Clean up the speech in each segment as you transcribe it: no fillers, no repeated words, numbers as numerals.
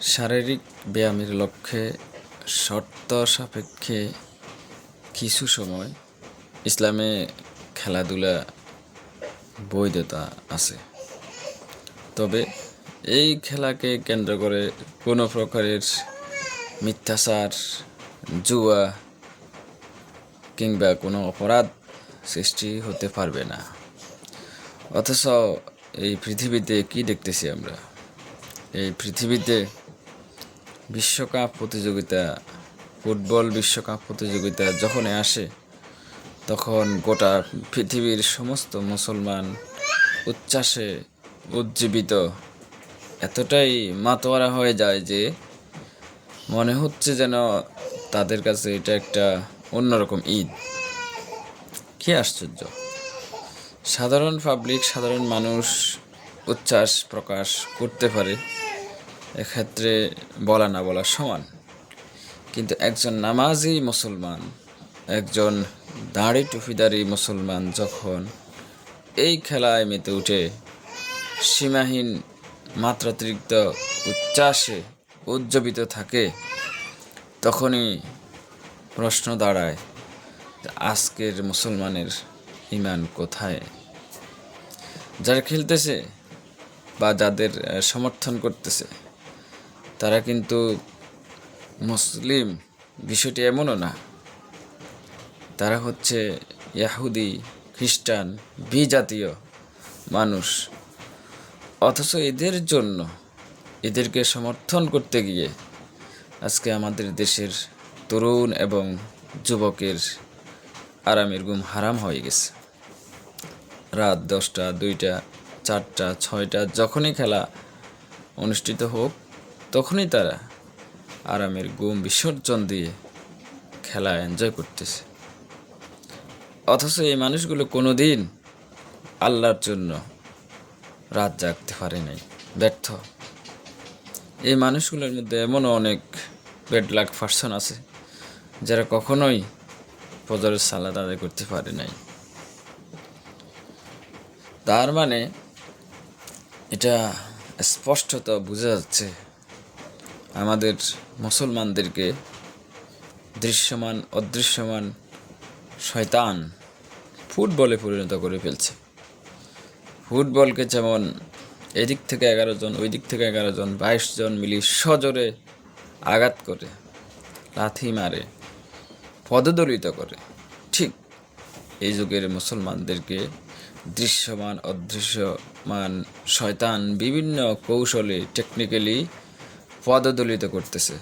শারীরিক ব্যায়ামের লক্ষ্যে শর্ত সাপেক্ষে কিছু সময় ইসলামে খেলাধুলা বৈধতা আছে। তবে এই খেলাকে কেন্দ্র করে কোনো প্রকারের মিথ্যাচার, জুয়া কিংবা কোনো অপরাধ সৃষ্টি হতে পারবে না। অথচ এই পৃথিবীতে কি দেখতেছি আমরা? এই পৃথিবীতে বিশ্বকাপ প্রতিযোগিতা, ফুটবল বিশ্বকাপ প্রতিযোগিতা যখনই আসে, তখন গোটা পৃথিবীর সমস্ত মুসলমান উচ্ছ্বাসে উজ্জীবিত, এতটাই মাতোয়ারা হয়ে যায় যে মনে হচ্ছে যেন তাদের কাছে এটা একটা অন্যরকম ঈদ। কি আশ্চর্য! সাধারণ পাবলিক, সাধারণ মানুষ উচ্ছ্বাস প্রকাশ করতে পারে, এক্ষেত্রে বলা না বলা সমান। কিন্তু একজন নামাজি মুসলমান, একজন দাড়ি টুপিদারি মুসলমান যখন এই খেলায় মেতে উঠে সীমাহীন মাত্রাতিরিক্ত উচ্ছ্বাসে উজ্জীবিত থাকে, তখনই প্রশ্ন দাঁড়ায়, আজকের মুসলমানের ঈমান কোথায়? যারা খেলতেছে বা যাদের সমর্থন করতেছে তারা কিন্তু মুসলিম, বিষয়টি এমনও না। তারা হচ্ছে ইহুদি, খ্রিস্টান, বিজাতীয় মানুষ। অথচ এদেরকে সমর্থন করতে গিয়ে আজকে আমাদের দেশের তরুণ এবং যুবকের আরামের ঘুম হারাম হয়ে গেছে। রাত 10টা, 2টা, 4টা, 6টা যখনই খেলা অনুষ্ঠিত হোক, তখনই তারা আরামের ঘুম বিসর্জন দিয়ে খেলা এনজয় করতেছে। অথচ এই মানুষগুলো কোনো দিন আল্লাহর জন্য রাত জাগতে পারে নাই, ব্যর্থ। এই মানুষগুলোর মধ্যে এমনও অনেক ব্যাড লাক পারসন আছে যারা কখনোই ফজরের সালাত আদায় করতে পারে নাই। তার মানে এটা স্পষ্টত বোঝা যাচ্ছে আমাদের মুসলমানদেরকে দৃশ্যমান অদৃশ্যমান শয়তান ফুটবলে পরিণত করে ফেলছে। ফুটবলকে যেমন এদিক থেকে 11 জন, ওই দিক থেকে 11 জন, 22 জন মিলিয়ে সজোরে আঘাত করে, লাথি মারে, পদদলিত করে, ঠিক এই যুগের মুসলমানদেরকে দৃশ্যমান অদৃশ্যমান শয়তান বিভিন্ন কৌশলে, টেকনিক্যালি পদদলিত করতেছে।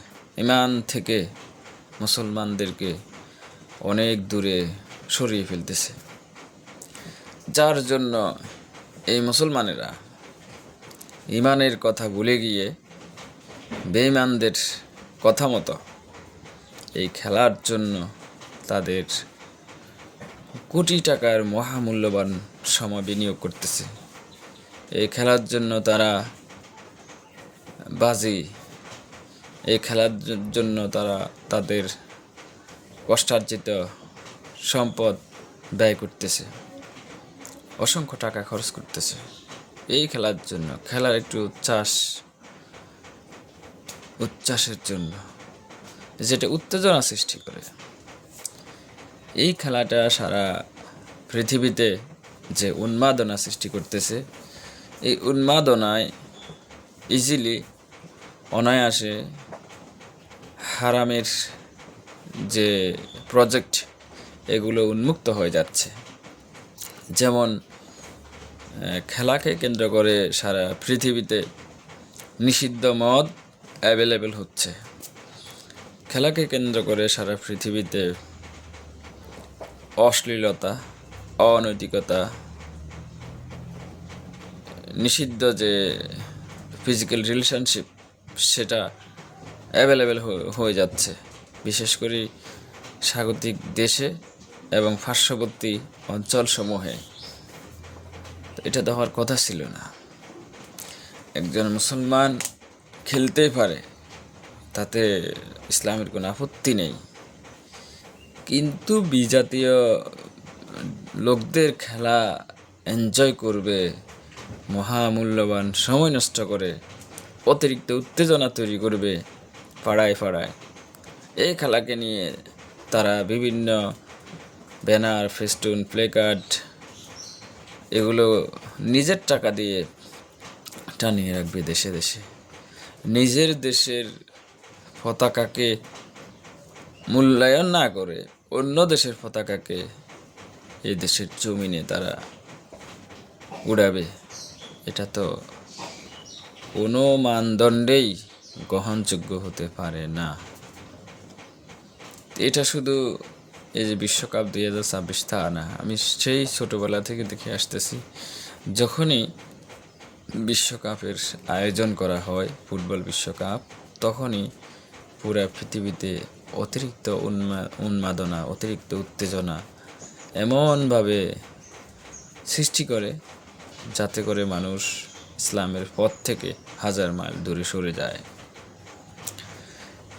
ঈমান থেকে মুসলমানদেরকে অনেক দূরে সরিয়ে ফেলতেছে, যার জন্য এই মুসলমানেরা ঈমানের কথা ভুলে গিয়ে বেঈমানদের কথা মতো এই খেলার জন্য তাদের কোটি টাকার মহামূল্যবান সময় বিনিয়োগ করতেছে। এই খেলার জন্য তারা বাজি, এই খেলার জন্য তারা তাদের কষ্টার্জিত সম্পদ ব্যয় করতেছে, অসংখ্য টাকা খরচ করতেছে এই খেলার জন্য, খেলার একটু উচ্ছ্বাসের জন্য, যেটা উত্তেজনা সৃষ্টি করে। এই খেলাটা সারা পৃথিবীতে যে উন্মাদনা সৃষ্টি করতেছে, এই উন্মাদনায় ইজিলি, অনায়াসে হারামের যে প্রজেক্ট, এগুলো উন্মুক্ত হয়ে যাচ্ছে। যেমন খেলাকে কেন্দ্র করে সারা পৃথিবীতে নিষিদ্ধ মদ অ্যাভেলেবেল হচ্ছে। খেলাকে কেন্দ্র করে সারা পৃথিবীতে অশ্লীলতা, অনৈতিকতা, নিষিদ্ধ যে ফিজিক্যাল রিলেশনশিপ, সেটা অ্যাভেলেবেল হয়ে যাচ্ছে, বিশেষ করে স্বাগতিক দেশে এবং পার্শ্ববর্তী অঞ্চলসমূহে। এটা তো হওয়ার কথা ছিল না। একজন মুসলমান খেলতেই পারে, তাতে ইসলামের কোনো আপত্তি নেই, কিন্তু বিজাতীয় লোকদের খেলা এনজয় করবে, মহামূল্যবান সময় নষ্ট করে অতিরিক্ত উত্তেজনা তৈরি করবে পাড়ায় পাড়ায়। এই খেলাকে নিয়ে তারা বিভিন্ন ব্যানার, ফেস্টুন, প্লেকার্ড এগুলো নিজের টাকা দিয়ে টানিয়ে রাখবে দেশে দেশে। নিজের দেশের পতাকাকে মূল্যায়ন না করে অন্য দেশের পতাকাকে এই দেশের জমিনে তারা উড়াবে। এটা তো কোনো মানদণ্ডেই গ্রহণযোগ্য হতে পারে না। এটা শুধু এই যে বিশ্বকাপ 2026 তা না, আমি সেই ছোটোবেলা থেকে দেখে আসতেছি, যখনই বিশ্বকাপের আয়োজন করা হয়, ফুটবল বিশ্বকাপ, তখনই পুরা পৃথিবীতে অতিরিক্ত উন্মাদনা, অতিরিক্ত উত্তেজনা এমনভাবে সৃষ্টি করে যাতে করে মানুষ ইসলামের পথ থেকে হাজার মাইল দূরে সরে যায়।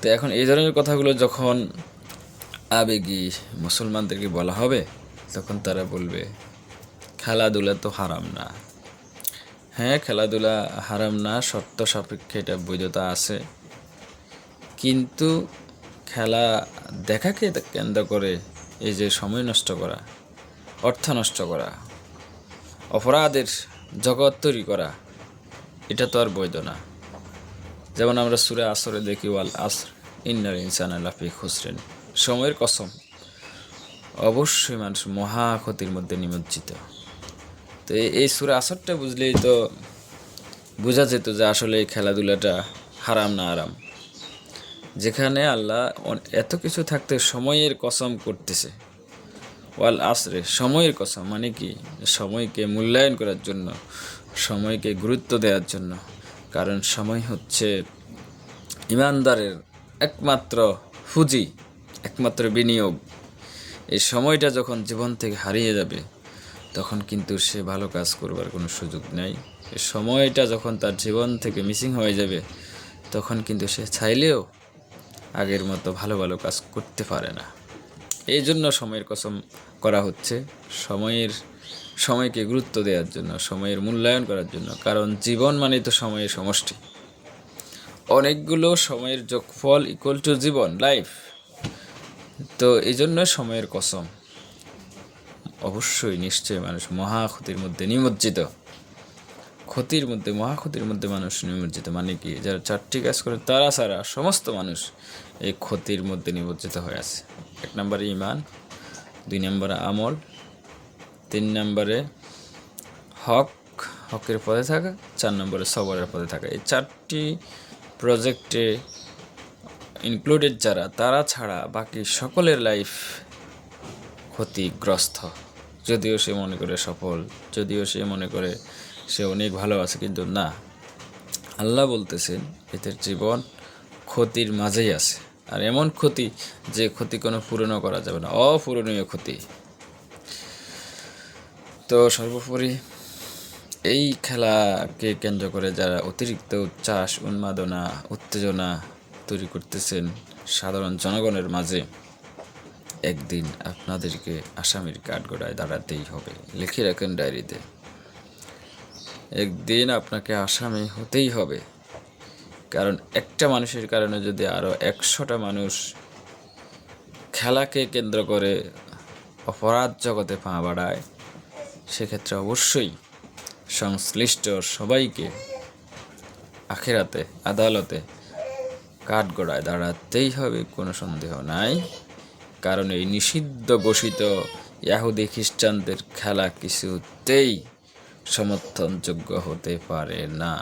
তো এখন এই ধরনের কথাগুলো যখন আবেগী মুসলমানদেরকে বলা হবে, তখন তারা বলবে খেলাধুলা তো হারাম না। হ্যাঁ, খেলাধুলা হারাম না, শর্ত সাপেক্ষে এটা বৈধতা আছে, কিন্তু খেলা দেখাকে কেন্দ্র করে এই যে সময় নষ্ট করা, অর্থ নষ্ট করা, অপরাধের জগৎ তৈরি করা, এটা তো আর বৈধ না। যেমন আমরা সূরা আসরে দেখি, ওয়াল আসর ইন্নাল ইনসানা লাফি খুসরিন, সময়ের কসম, অবশ্যই মানুষ মহা ক্ষতির মধ্যে নিমজ্জিত। তো এই সূরা আসরটা বুঝলেই তো বোঝা যেত যে আসলে এই খেলাধুলাটা হারাম না আরাম। যেখানে আল্লাহ এত কিছু থাকতে সময়ের কসম করতেছে, ওয়াল আসরে, সময়ের কসম মানে কি? সময়কে মূল্যায়ন করার জন্য, সময়কে গুরুত্ব দেওয়ার জন্য। কারণ সময় হচ্ছে ইমানদারের একমাত্র পুঁজি, একমাত্র বিনিয়োগ। এই সময়টা যখন জীবন থেকে হারিয়ে যাবে, তখন কিন্তু সে ভালো কাজ করবার কোনো সুযোগ নেই। এই সময়টা যখন তার জীবন থেকে মিসিং হয়ে যাবে, তখন কিন্তু সে চাইলেও আগের মতো ভালো ভালো কাজ করতে পারে না। এই জন্য সময়ের কসম করা হচ্ছে, সময়কে গুরুত্ব দেওয়ার জন্য, সময়ের মূল্যায়ন করার জন্য। কারণ জীবন মানে তো সময়ের সমষ্টি, অনেকগুলো সময়ের যোগফল ইকুয়াল টু জীবন, লাইফ। তো এই জন্য সময়ের কসম। অবশ্যই নিশ্চয়ই মানুষ মহা ক্ষতির মধ্যে নিমজ্জিত, মহা ক্ষতির মধ্যে মানুষ নিমজ্জিত। মানে কি? যারা 4টি কাজ করে তারা ছাড়া সমস্ত মানুষ এই ক্ষতির মধ্যে নিমজ্জিত হয়ে আছে। 1 নম্বরে ঈমান, 2 নম্বরে আমল, 3 নম্বরে হকের পথে থাকা, 4 নম্বরে সবরের পথে থাকা। এই 4টি প্রজেক্টে ইনক্লুডেড যারা, তারা ছাড়া বাকি সকলের লাইফ ক্ষতিগ্রস্ত। যদিও সে মনে করে সফল, যদিও সে মনে করে সে অনেক ভালো আছে, কিন্তু না, আল্লাহ বলতেছেন এদের জীবন ক্ষতির মাঝেই আছে। আর এমন ক্ষতি যে ক্ষতি কোনো পূরণও করা যাবে না, অপূরণীয় ক্ষতি। তো সর্বোপরি এই খেলাকে কেন্দ্র করে যারা অতিরিক্ত উচ্ছ্বাস, উন্মাদনা, উত্তেজনা তৈরি করতেছেন সাধারণ জনগণের মাঝে, একদিন আপনাদেরকে আসামির কাঠগড়ায় দাঁড়াতেই হবে। লিখে রাখেন ডায়েরিতে, একদিন আপনাকে আসামি হতেই হবে। কারণ একটা মানুষের কারণে যদি আরও 100টা মানুষ খেলাকে কেন্দ্র করে অপরাধ জগতে পা বাড়ায়, সেক্ষেত্রে অবশ্যই সংশ্লিষ্ট সবাইকে আখিরাতে, আদালতে কাঠগড়ায় দাঁড়াতেই হবে, কোনো সন্দেহ নাই। কারণ এই নিষিদ্ধ ঘোষিত ইহুদি খ্রিস্টানদের খেলা কিছুতেই সমর্থনযোগ্য হতে পারে না।